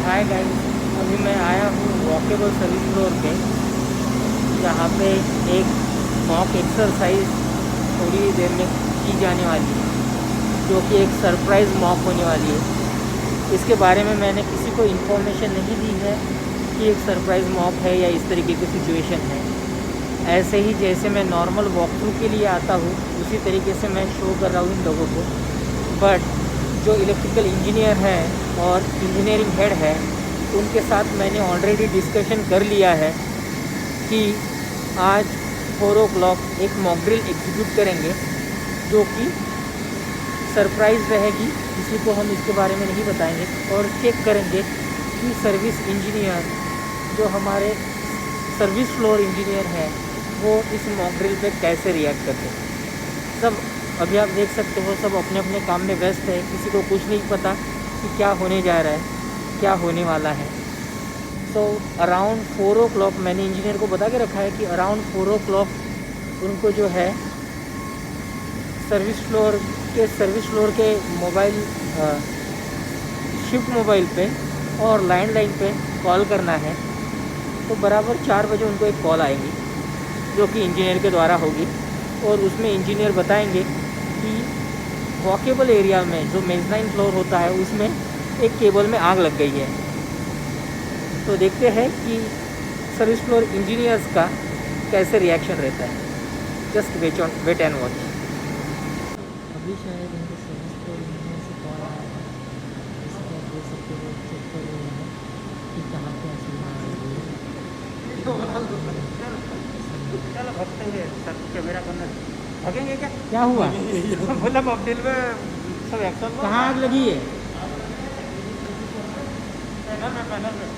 Hi guys, अभी मैं आया हूँ वॉकेबल सर्विस फ्लोर पे, जहाँ पे एक मॉक एक्सरसाइज थोड़ी देर में की जाने वाली है, जो कि एक सरप्राइज़ मॉक होने वाली है। इसके बारे में मैंने किसी को इन्फॉर्मेशन नहीं दी है कि एक सरप्राइज़ मॉक है या इस तरीके की सिचुएशन है। ऐसे ही जैसे मैं नॉर्मल वॉक थ्रू के लिए आता हूँ, उसी तरीके से मैं शो कर रहा हूँ इन लोगों को। बट जो इलेक्ट्रिकल इंजीनियर है और इंजीनियरिंग हेड है, उनके साथ मैंने ऑलरेडी डिस्कशन कर लिया है कि आज 4 o'clock एक मॉक ड्रिल एग्जीक्यूट करेंगे, जो कि सरप्राइज़ रहेगी। किसी को हम इसके बारे में नहीं बताएंगे और चेक करेंगे कि सर्विस इंजीनियर, जो हमारे सर्विस फ्लोर इंजीनियर हैं, वो इस मॉक ड्रिल पे कैसे रिएक्ट करते हैं। सब अभी आप देख सकते हो, सब अपने अपने काम में व्यस्त है। किसी को कुछ नहीं पता कि क्या होने जा रहा है, क्या होने वाला है। सो अराउंड 4 o'clock मैंने इंजीनियर को बता के रखा है कि अराउंड 4 o'clock उनको जो है सर्विस फ्लोर के मोबाइल शिफ्ट मोबाइल पे और लैंडलाइन पे कॉल करना है। तो बराबर 4 बजे उनको एक कॉल आएगी, जो कि इंजीनियर के द्वारा होगी, और उसमें इंजीनियर बताएंगे कि वॉकेबल एरिया में जो मेज़नाइन फ्लोर होता है, उसमें एक केबल में आग लग गई है। तो देखते हैं कि सर्विस फ्लोर इंजीनियर्स का कैसे रिएक्शन रहता है। Just wait and watch. अभी शायद इनको सर्विस फ्लोर इंजीनियर से कॉल आया है, इसको देख सकते हो, चेक कर रहे हैं कि कहाँ पे असुविधा आ रही है। चलो भगते हुए सर कैमरा करना भगेंगे क्या हुआ? बोला मॉकड्रिल में सब एक्शन। कहाँ आग लगी है? पैनल में।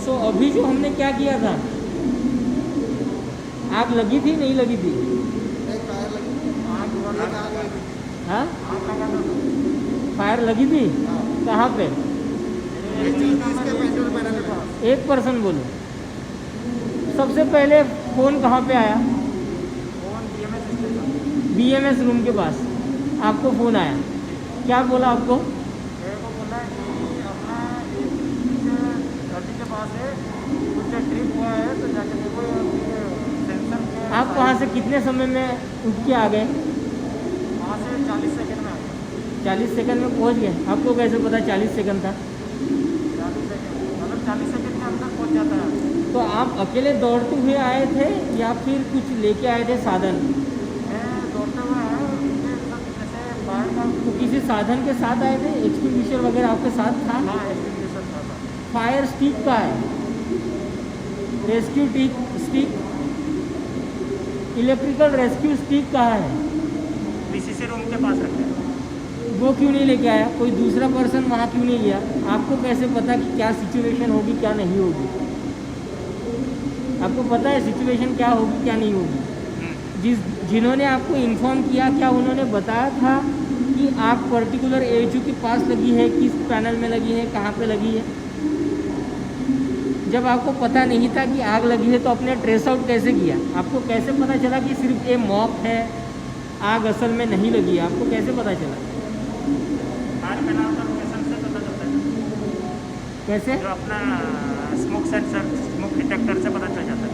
सो अभी जो हमने क्या किया था, आग लगी थी नहीं लगी थी? हाँ, फायर लगी थी। कहाँ पे? एक पर्सन बोलो। सबसे पहले फ़ोन कहाँ पे आया? BMS रूम के पास आपको फ़ोन आया। क्या बोला आपको? आप वहाँ से कितने समय में उठ के आ गए? वहाँ से 40 सेकंड में आ गया। 40 सेकंड में पहुँच गए। आपको कैसे पता 40 सेकंड था? 40 सेकंड मतलब 40 सेकंड के अंदर पहुँच जाता है। तो आप अकेले दौड़ते हुए आए थे या फिर कुछ लेके आए थे साधन? मैं दौड़ते हुए आया, जैसे बाहर का तो किसी साधन के साथ आए थे? एक्सटिंग्विशर वगैरह आपके साथ था? हाँ एक्सटिंग्विशर था। फायर स्टिक का है, rescue stick, electrical rescue stick कहाँ है? PCC रूम के पास रखते हैं। वो क्यों नहीं लेके आया? कोई दूसरा पर्सन वहाँ क्यों नहीं गया? आपको कैसे पता कि क्या सिचुएशन होगी क्या नहीं होगी? आपको पता है सिचुएशन क्या होगी क्या नहीं होगी? जिन्होंने आपको इन्फॉर्म किया, क्या उन्होंने बताया था कि आग पर्टिकुलर AHU के पास लगी है, किस पैनल में लगी है, कहाँ पे लगी है? जब आपको पता नहीं था कि आग लगी है, तो आपने ट्रेस आउट कैसे किया? आपको कैसे पता चला कि सिर्फ ये मॉक है, आग असल में नहीं लगी है? आपको कैसे पता चला? फायर पैनल का लोकेशन से पता चलता है। कैसे? जो अपना स्मोक सेंसर, स्मोक डिटेक्टर से पता चल जाता है।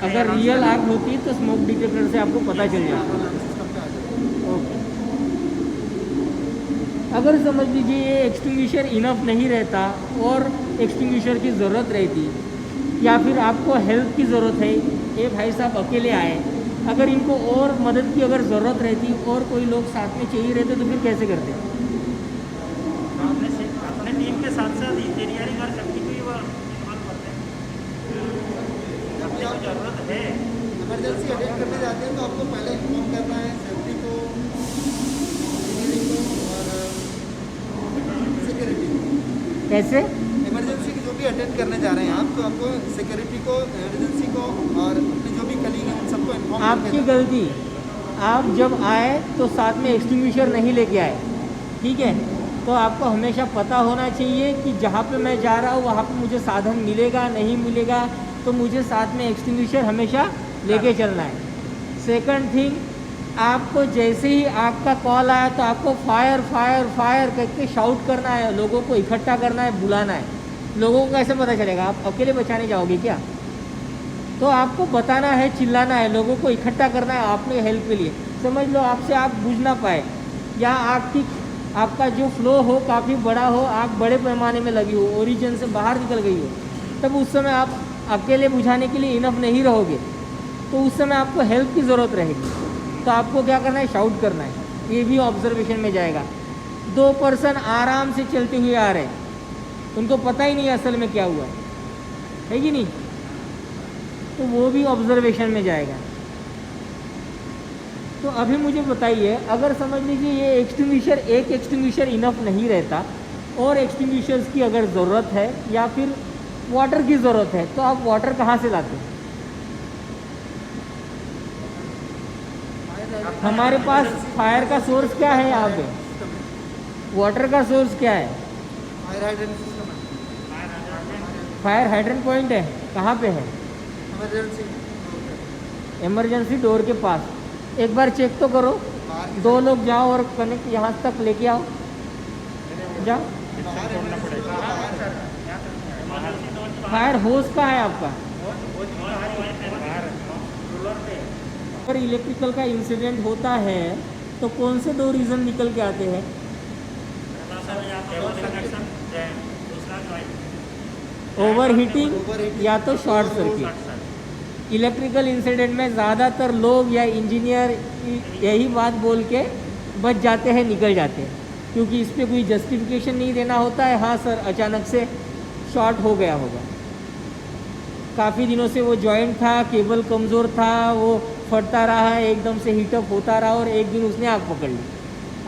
अगर रियल आग होती तो स्मोक डिटेक्टर से आपको पता चल जाता। ओके। अगर समझ लीजिए ये एक्सटिंग्विशर इनफ नहीं रहता और एक्सटिंग्विशर की ज़रूरत रहती, या फिर आपको हेल्प की ज़रूरत है, ये भाई साहब अकेले आए, अगर इनको और मदद की अगर ज़रूरत रहती और कोई लोग साथ में चाहिए रहते, तो फिर कैसे करते? अपने टीम के साथ साथ इंजीनियरिंग और सेफ्टी को इन्वॉल्व करते हैं। जब आपको ज़रूरत है, इमरजेंसी अटेंड करने जाते हैं, तो आपको पहले इन्फॉर्म करना है सेफ्टी को, इंजीनियरिंग को और सिक्योरिटी को। कैसे? इमरजेंसी की जो भी अटेंड करने जा रहे हैं आप, तो आपको सिक्योरिटी को, इमरजेंसी को और अपने जो भी कलीग हैं उन सबको इन्फॉर्म आपकी गलती, आप जब आए तो साथ में एक्सटिंग्विशर नहीं लेके आए, ठीक है? तो आपको हमेशा पता होना चाहिए कि जहाँ पे मैं जा रहा हूँ वहाँ पे मुझे साधन मिलेगा नहीं मिलेगा, तो मुझे साथ में एक्सटिंग्विशर हमेशा लेके चलना है। सेकंड थिंग, आपको जैसे ही आग का कॉल आया तो आपको फायर फायर फायर करके शाउट करना है, लोगों को इकट्ठा करना है, बुलाना है। लोगों को कैसे पता चलेगा? आप अकेले बचाने जाओगे क्या? तो आपको बताना है, चिल्लाना है, लोगों को इकट्ठा करना है आपने हेल्प के लिए। समझ लो आपसे आग बुझ ना पाए, या आपका जो फ्लो हो काफ़ी बड़ा हो, आग बड़े पैमाने में लगी हो, ओरिजिन से बाहर निकल गई हो, तब उस समय आप अकेले बुझाने के लिए इनफ नहीं रहोगे, तो उस समय आपको हेल्प की ज़रूरत रहेगी। तो आपको क्या करना है? शाउट करना है। ये भी ऑब्जर्वेशन में जाएगा। 2 पर्सन आराम से चलते हुए आ रहे हैं, उनको पता ही नहीं असल में क्या हुआ है कि नहीं, तो वो भी ऑब्जर्वेशन में जाएगा। तो अभी मुझे बताइए, अगर समझ लीजिए ये एक्सटिंग्विशर, एक एक्सटिंग्विशर इनफ नहीं रहता और एक्सटिंग्विशर्स की अगर ज़रूरत है या फिर वाटर की ज़रूरत है, तो आप वाटर कहाँ से लाते हैं? हमारे पास फायर का सोर्स क्या है? यहाँ पे वाटर का सोर्स क्या है? फायर हाइड्रेंट सिस्टम है। फायर हाइड्रेंट पॉइंट है, कहाँ पे है? इमरजेंसी डोर के पास। एक बार चेक तो करो, 2 लोग जाओ और कनेक्ट यहाँ तक लेके आओ, जाओ। फायर होस कहाँ है आपका? अगर इलेक्ट्रिकल का इंसिडेंट होता है तो कौन से 2 रीज़न निकल के आते हैं? ओवर हीटिंग या तो शॉर्ट सर्किट। इलेक्ट्रिकल इंसिडेंट में ज़्यादातर लोग या इंजीनियर यही बात बोल के बच जाते हैं, निकल जाते हैं, क्योंकि इस पर कोई जस्टिफिकेशन नहीं देना होता है। हाँ सर, अचानक से शॉर्ट हो गया होगा, काफ़ी दिनों से वो जॉइंट था, केबल कमज़ोर था, वो फटता रहा, एकदम से हीटअप होता रहा और एक दिन उसने आग पकड़ ली।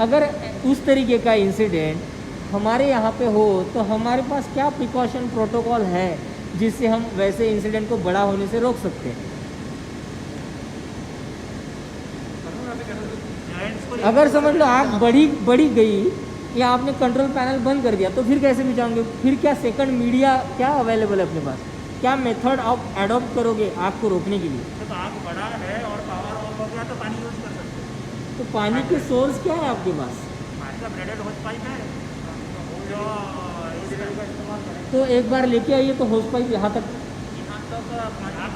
अगर उस तरीके का इंसिडेंट हमारे यहाँ पे हो तो हमारे पास क्या प्रिकॉशन प्रोटोकॉल है जिससे हम वैसे इंसिडेंट को बड़ा होने से रोक सकते हैं? अगर समझ लो आग बढ़ी गई या आपने कंट्रोल पैनल बंद कर दिया, तो फिर कैसे बचाओगे? फिर क्या सेकंड मीडिया क्या अवेलेबल है अपने पास? क्या मेथड आप एडॉप्ट करोगे आग को रोकने के लिए? तो आग बड़ा है और पावर ऑफ हो गया तो पानी यूज कर सकते हैं। तो पानी के सोर्स क्या है आपके पास? पानी का ब्रेडेड होज पाइप है जो का इस्तेमाल करें। तो एक बार लेके आइए तो होस पाइप यहाँ तक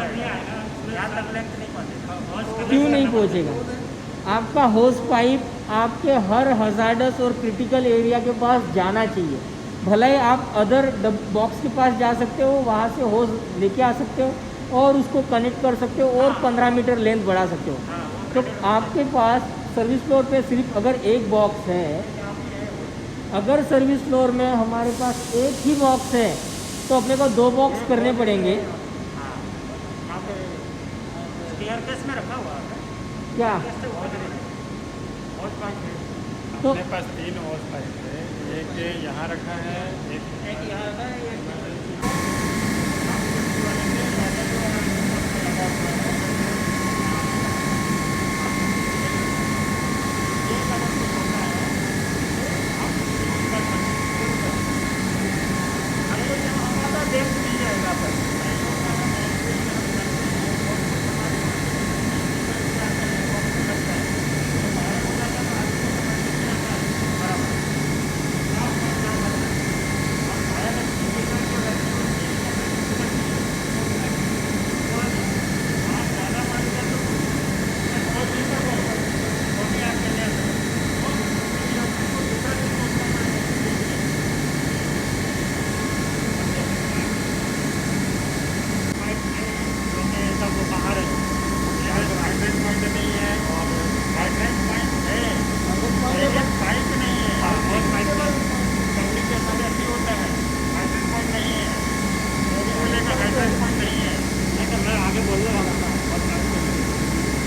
नहीं आएगा, यहाँ तक लेंथ नहीं पहुँचेगा। क्यों नहीं पहुँचेगा? आपका होस पाइप आपके हर हजार्डस और क्रिटिकल एरिया के पास जाना चाहिए। भले ही आप अदर बॉक्स के पास जा सकते हो, वहाँ से होस लेके आ सकते हो और उसको कनेक्ट कर सकते हो और 15 मीटर लेंथ बढ़ा सकते हो। तो आपके पास सर्विस फ्लोर पे सिर्फ अगर एक बॉक्स है, अगर सर्विस फ्लोर में हमारे पास एक ही बॉक्स है तो अपने को 2 बॉक्स करने पड़ेंगे। स्टेयरकेस में रखा हुआ है क्या? होज पाइप है। तो अपने पास 3 होज पाइप है, एक यहाँ रखा है, एक यहाँ रखा है, एक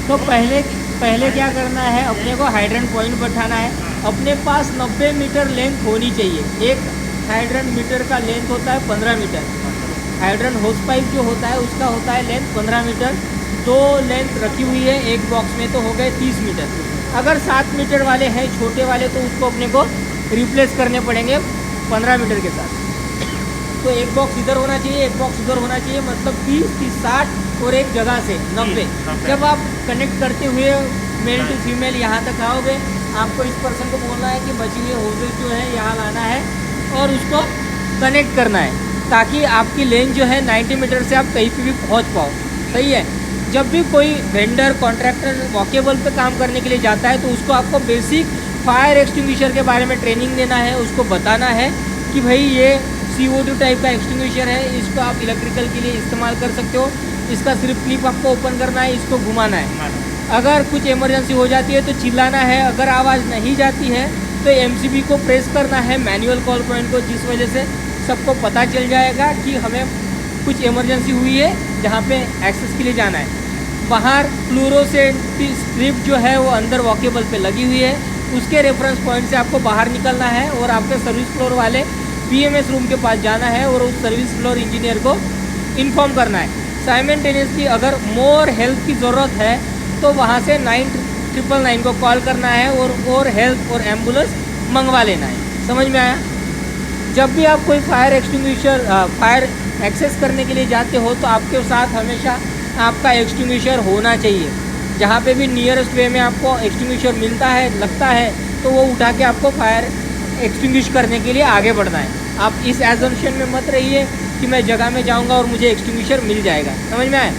तो पहले क्या करना है? अपने को हाइड्रेंट पॉइंट बैठाना है। अपने पास 90 मीटर लेंथ होनी चाहिए। एक हाइड्रेंट मीटर का लेंथ होता है 15 मीटर। हाइड्रेंट होस पाइप जो होता है उसका होता है लेंथ 15 मीटर। 2 लेंथ रखी हुई है एक बॉक्स में, तो हो गए 30 मीटर। अगर 7 मीटर वाले हैं छोटे वाले तो उसको अपने को रिप्लेस करने पड़ेंगे 15 मीटर के साथ। तो एक बॉक्स इधर होना चाहिए, एक बॉक्स उधर होना चाहिए, मतलब 30, 30, 60 और एक जगह से 90। 90। जब आप कनेक्ट करते हुए मेल टू फीमेल यहाँ तक आओगे, आपको इस पर्सन को बोलना है कि बची हुई होजेस जो है यहाँ लाना है और उसको कनेक्ट करना है, ताकि आपकी लेन जो है 90 मीटर से आप कहीं पे भी पहुँच पाओ। सही है। जब भी कोई वेंडर कॉन्ट्रैक्टर वॉकेबल पे काम करने के लिए जाता है तो उसको आपको बेसिक फायर एक्सटिंग्विशर के बारे में ट्रेनिंग देना है, उसको बताना है कि भाई ये CO2 टाइप का एक्सटिंग्विशर है, इसको आप इलेक्ट्रिकल के लिए इस्तेमाल कर सकते हो, इसका सिर्फ क्लिप आपको ओपन करना है, इसको घुमाना है। अगर कुछ इमरजेंसी हो जाती है तो चिल्लाना है, अगर आवाज़ नहीं जाती है तो MCB को प्रेस करना है, मैनुअल कॉल पॉइंट को, जिस वजह से सबको पता चल जाएगा कि हमें कुछ इमरजेंसी हुई है जहाँ पे एक्सेस के लिए जाना है। बाहर फ्लोरोसेंट स्ट्रिप जो है वो अंदर वॉकेबल पे लगी हुई है, उसके रेफरेंस पॉइंट से आपको बाहर निकलना है और आपके सर्विस फ्लोर वाले PMS रूम के पास जाना है और उस सर्विस फ्लोर इंजीनियर को इन्फॉर्म करना है। साइमल्टेनियसली अगर मोर हेल्प की ज़रूरत है तो वहाँ से 999 को कॉल करना है और हेल्प और एम्बुलेंस मंगवा लेना है। समझ में आया? जब भी आप कोई फायर एक्सटिंग्विशर फायर एक्सेस करने के लिए जाते हो तो आपके साथ हमेशा आपका एक्सटिंग्विशर होना चाहिए। जहाँ पे भी नियरेस्ट वे में आपको एक्सटिंग्विशर मिलता है, लगता है, तो वो उठा के आपको फायर एक्सटिंग्विश करने के लिए आगे बढ़ना है। आप इस एजम्पशन में मत रहिए कि मैं जगह में जाऊँगा और मुझे एक्सटिंग्विशर मिल जाएगा। समझ में आया?